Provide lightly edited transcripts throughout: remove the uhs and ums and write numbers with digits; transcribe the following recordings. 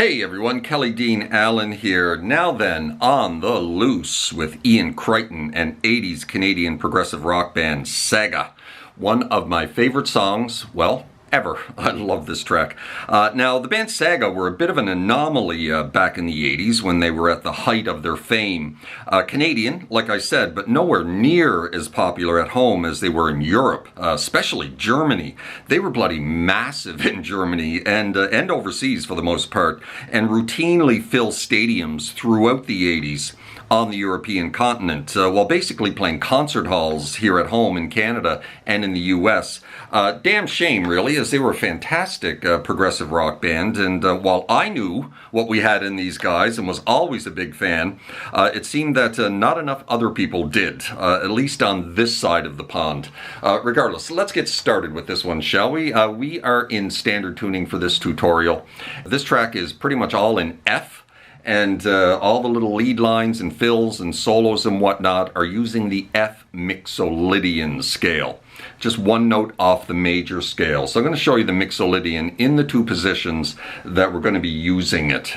Hey everyone, Kelly Dean Allen here. Now then, On the Loose with Ian Crichton and 80s Canadian progressive rock band Saga. One of my favorite songs, well, ever. I love this track. Now, the band Saga were a bit of an anomaly back in the 80s when they were at the height of their fame. Canadian, like I said, but nowhere near as popular at home as they were in Europe, especially Germany. They were bloody massive in Germany and overseas for the most part, and routinely fill stadiums throughout the 80s. On the European continent, while basically playing concert halls here at home in Canada and in the US. Damn shame, really, as they were a fantastic progressive rock band, and while I knew what we had in these guys and was always a big fan, it seemed that not enough other people did, at least on this side of the pond. Regardless, let's get started with this one, shall we? We are in standard tuning for this tutorial. This track is pretty much all in F, and all the little lead lines and fills and solos and whatnot are using the F Mixolydian scale. Just one note off the major scale. So I'm going to show you the Mixolydian in the two positions that we're going to be using it.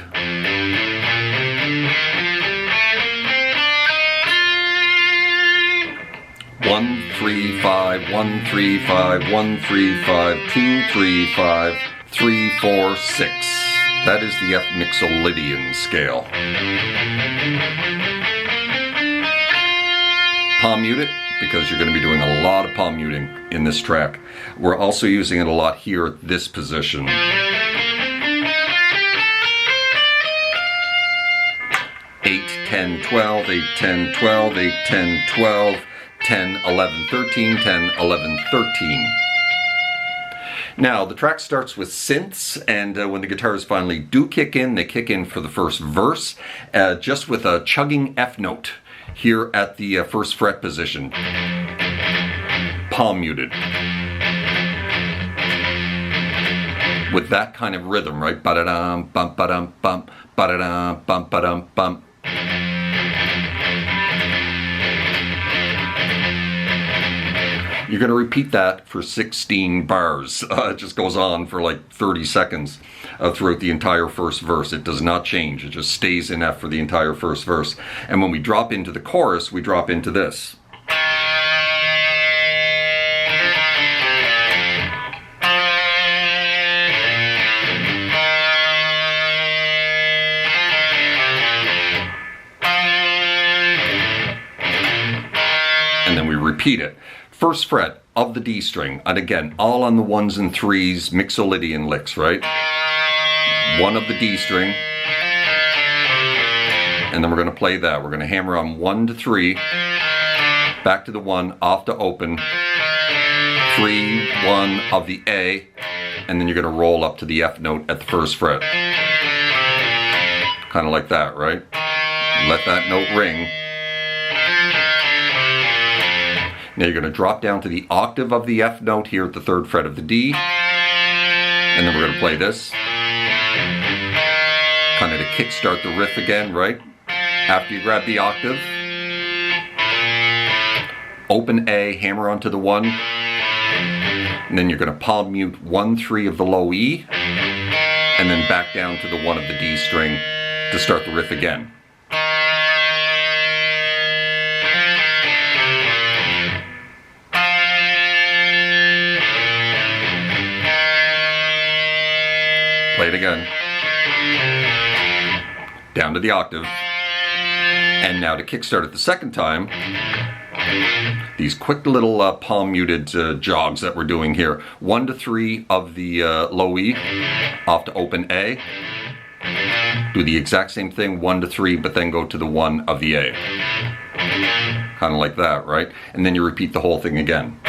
One, 3, 5, 1, 3, 5, 1, 3, 5, 2, 3, 5, 3, 4, 6. That is the F Mixolydian scale. Palm mute it, because you're going to be doing a lot of palm muting in this track. We're also using it a lot here at this position. 8, 10, 12, 8, 10, 12, 8, 10, 12, 10, 11, 13, 10, 11, 13. Now, the track starts with synths, and when the guitars finally do kick in, they kick in for the first verse, just with a chugging F note here at the first fret position. Palm muted. With that kind of rhythm, right? Ba-da-dum, bum, ba-dum, bum, ba-da-dum, bum, ba-dum, bum. You're going to repeat that for 16 bars. It just goes on for like 30 seconds throughout the entire first verse. It does not change. It just stays in F for the entire first verse. And when we drop into the chorus, we drop into this. And then we repeat it. First fret of the D string, and again, all on the 1s and 3s, Mixolydian licks, right? 1 of the D string, and then we're going to play that. We're going to hammer on 1 to 3, back to the 1, off to open, 3, 1 of the A, and then you're going to roll up to the F note at the first fret. Kind of like that, right? Let that note ring. Now you're going to drop down to the octave of the F note here at the 3rd fret of the D, and then we're going to play this, kind of to kickstart the riff again, right? After you grab the octave, open A, hammer onto the 1, and then you're going to palm mute 1, 3 of the low E, and then back down to the 1 of the D string to start the riff again. Play it again. Down to the octave. And now to kickstart it the second time, these quick little palm muted jogs that we're doing here. 1 to 3 of the low E, off to open A. Do the exact same thing, 1 to 3, but then go to the 1 of the A. Kind of like that, right? And then you repeat the whole thing again.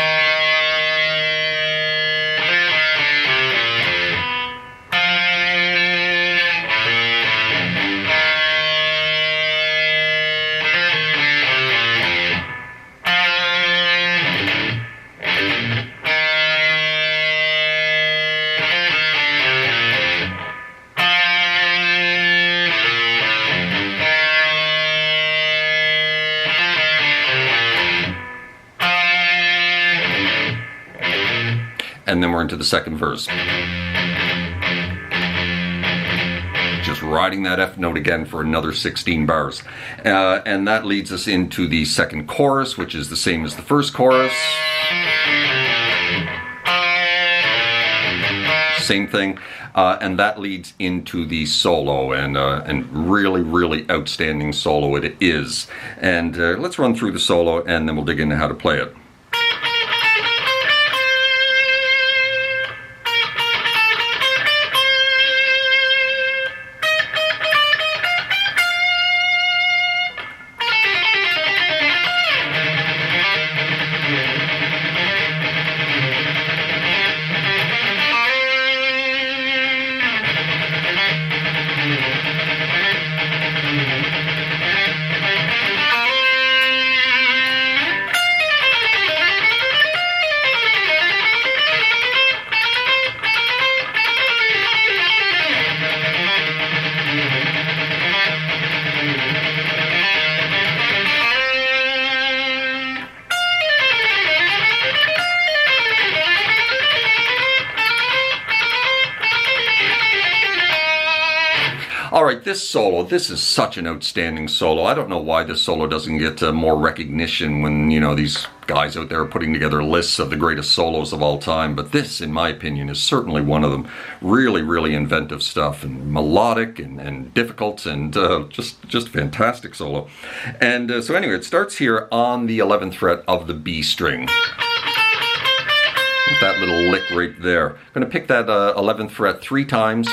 And then we're into the second verse. just riding that F note again for another 16 bars. And that leads us into the second chorus, which is the same as the first chorus. Same thing. And that leads into the solo, and really, really outstanding solo it is. And let's run through the solo, and then we'll dig into how to play it. Alright, this solo, this is such an outstanding solo. I don't know why this solo doesn't get more recognition when, you know, these guys out there are putting together lists of the greatest solos of all time, but this, in my opinion, is certainly one of them. Really, really inventive stuff, and melodic, and difficult, and just fantastic solo. And so anyway, it starts here on the 11th fret of the B string. With that little lick right there. I'm going to pick that 11th fret 3 times.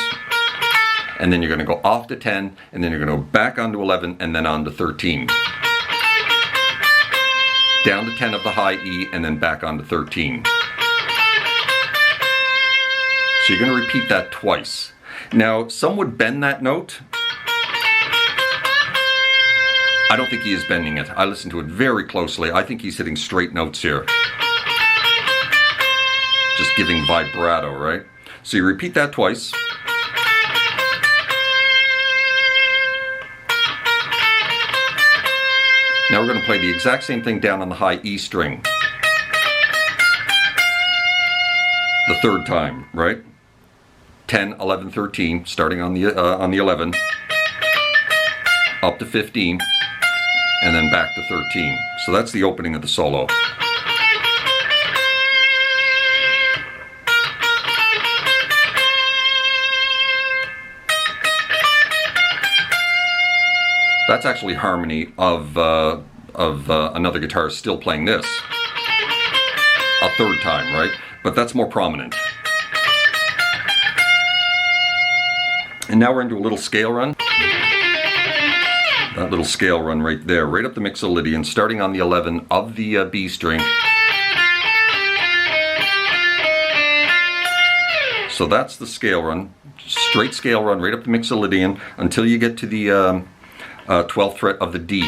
And then you're going to go off to 10, and then you're going to go back onto 11, and then on to 13. Down to 10 of the high E, and then back onto 13. So you're going to repeat that twice. Now, some would bend that note. I don't think he is bending it. I listened to it very closely. I think he's hitting straight notes here. Just giving vibrato, right? So you repeat that twice. Now we're going to play the exact same thing down on the high E string. The third time, right? 10, 11, 13, starting on the 11, up to 15, and then back to 13. So that's the opening of the solo. That's actually harmony of another guitarist still playing this a third time, right? But that's more prominent. And now we're into a little scale run. That little scale run right there, right up the mixolydian, starting on the 11 of the B string. So that's the scale run, straight scale run right up the mixolydian until you get to the 12th fret of the D.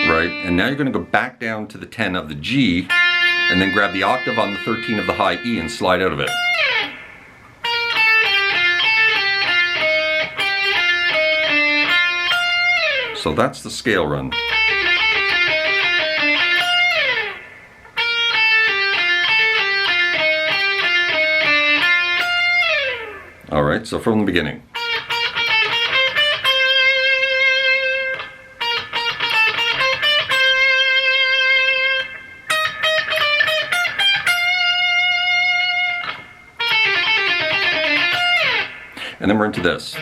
Right, and now you're going to go back down to the 10 of the G, and then grab the octave on the 13 of the high E and slide out of it. So that's the scale run. Alright, so from the beginning. And then we're into this.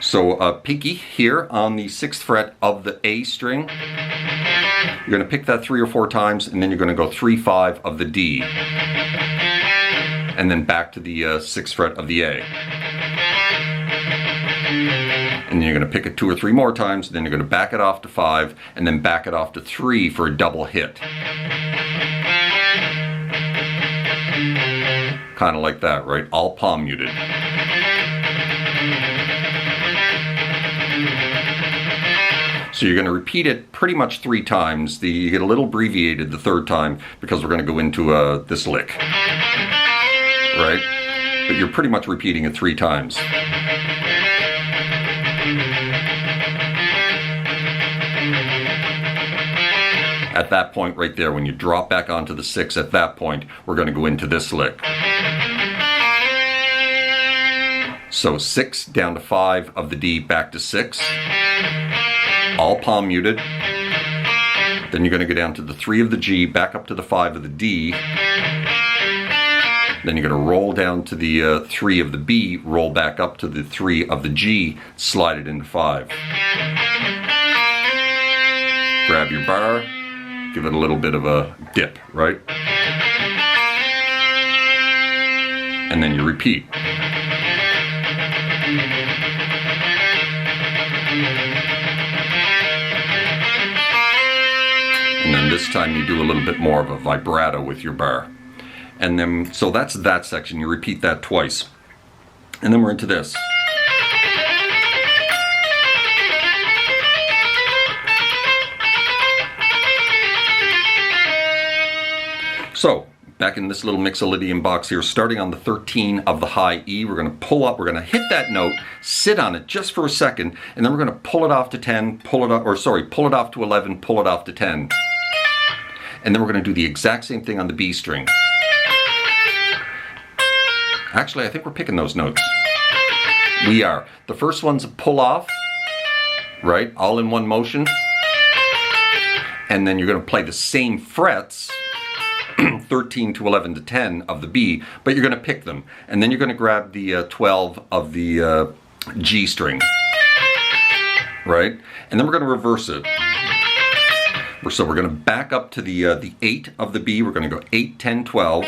So pinky here on the 6th fret of the A string. You're going to pick that 3 or 4 times, and then you're going to go 3, 5 of the D. And then back to the 6th fret of the A. And then you're going to pick it 2 or 3 more times, then you're going to back it off to 5, and then back it off to 3 for a double hit. Kind of like that, right? All palm muted. So you're going to repeat it pretty much 3 times. You get a little abbreviated the 3rd time because we're going to go into this lick. Right? But you're pretty much repeating it 3 times. At that point right there, when you drop back onto the 6, at that point, we're going to go into this lick. So 6 down to 5 of the D, back to 6. All palm muted. Then you're going to go down to the 3 of the G, back up to the 5 of the D. Then you're going to roll down to the 3 of the B, roll back up to the 3 of the G, slide it into 5. Grab your bar, give it a little bit of a dip, right? And then you repeat. And then this time you do a little bit more of a vibrato with your bar. And then, so that's that section. You repeat that twice. And then we're into this. So, back in this little mixolydian box here, starting on the 13 of the high E, we're going to pull up, we're going to hit that note, sit on it just for a second, and then we're going to pull it off to 10, pull it off to 11, pull it off to 10. And then we're going to do the exact same thing on the B string. Actually, I think we're picking those notes. We are. The first one's a pull off, right? All in one motion. And then you're going to play the same frets, 13 to 11 to 10 of the B, but you're going to pick them. And then you're going to grab the 12 of the G string, right? And then we're going to reverse it. So we're going to back up to the 8 of the B. We're going to go 8, 10, 12.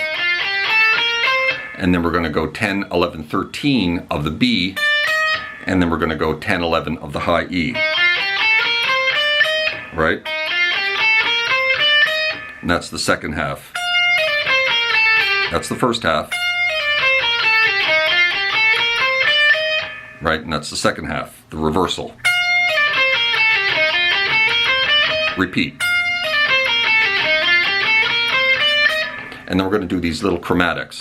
And then we're going to go 10, 11, 13 of the B. And then we're going to go 10, 11 of the high E. Right? And that's the second half. That's the first half. Right? And that's the second half. The reversal. Repeat. And then we're going to do these little chromatics.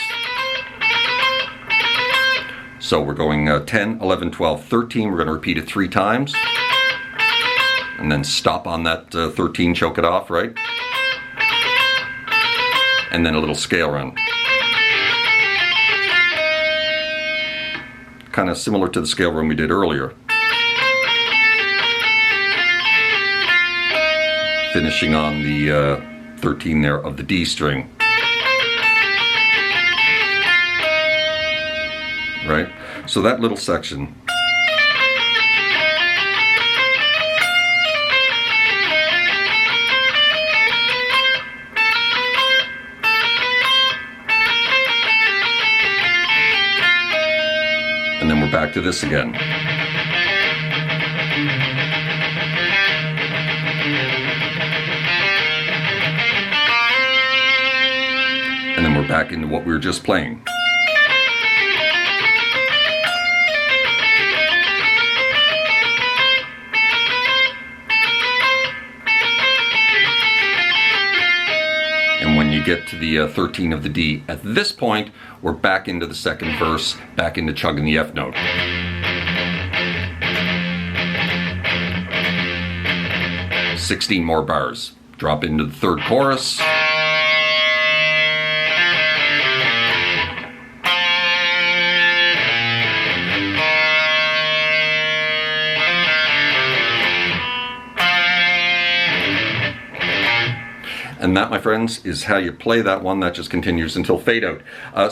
So we're going 10, 11, 12, 13. We're going to repeat it 3 times. And then stop on that 13, choke it off, right? And then a little scale run. Kind of similar to the scale run we did earlier. Finishing on the 13 there of the D string. Right? So that little section. And then we're back to this again. And then we're back into what we were just playing. When you get to the 13 of the D, at this point, we're back into the second verse, back into chugging the F note. 16 more bars. Drop into the third chorus. And that, my friends, is how you play that one. That just continues until fade out.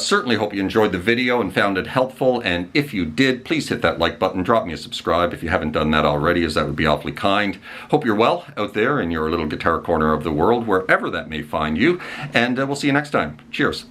Certainly hope you enjoyed the video and found it helpful. And if you did, please hit that like button. Drop me a subscribe if you haven't done that already, as that would be awfully kind. Hope you're well out there in your little guitar corner of the world, wherever that may find you. And we'll see you next time. Cheers.